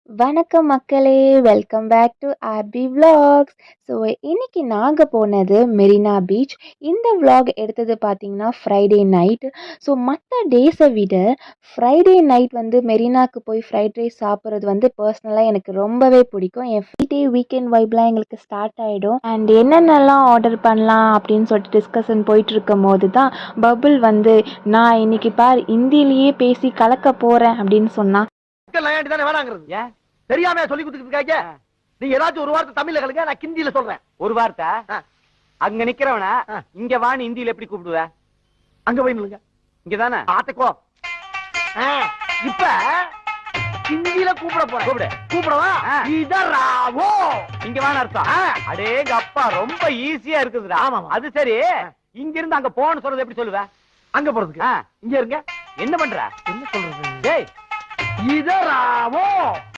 வணக்கம் மக்களே! Welcome back to RP vlogs. So இன்னைக்கு நாங்க போனது மெரினா பீச். இந்த விலாக் எடுத்தது பார்த்தீங்கன்னா, ஃப்ரைடே நைட். ஸோ மத்த டேஸை விட ஃப்ரைடே நைட் வந்து மெரினாக்கு போய் ஃப்ரைட் ரைஸ் சாப்பிட்றது வந்து பர்சனலாக எனக்கு ரொம்பவே பிடிக்கும். என் ஃப்ரைடே வீக்கெண்ட் வைப்லாம் எங்களுக்கு ஸ்டார்ட் ஆகிடும். அண்ட் என்னென்னலாம் ஆர்டர் பண்ணலாம் அப்படின்னு சொல்லிட்டு டிஸ்கஷன் போயிட்டு இருக்கும் போது தான் பபுள் வந்து, நான் இன்னைக்கு பார் இந்தியிலேயே பேசி கலக்க போகிறேன் அப்படின்னு சொன்னான். தெரியாம சொல்லி கொடுத்துருக்காங்க. நீங்க ஏதாச்சும் ஒரு வார்த்தை தமிழ்ல கலங்க, நான் ஹிந்தியில சொல்றேன். ஒரு வார்த்தை அங்க நிக்கிறவன இங்க வான்னு ஹிந்தியில எப்படி கூப்பிடுவ? அங்க போய் நில்லுங்க. இங்கதானே ஆத்துக்கோ. இப்ப ஹிந்தியில கூப்பிட போறேன். கூப்பிடவா? இதராவோ இங்க வான்னு அர்த்தம். அடேங்க அப்பா, ரொம்ப ஈஸியா இருக்குதுடா. ஆமா. அது சரி, இங்க இருந்து அங்க போன்னு சொல்றது எப்படி சொல்லுவ? அங்க போறதுக்கு இங்க இருங்க. என்ன பண்ற? என்ன சொல்றது? டேய், இதராவோ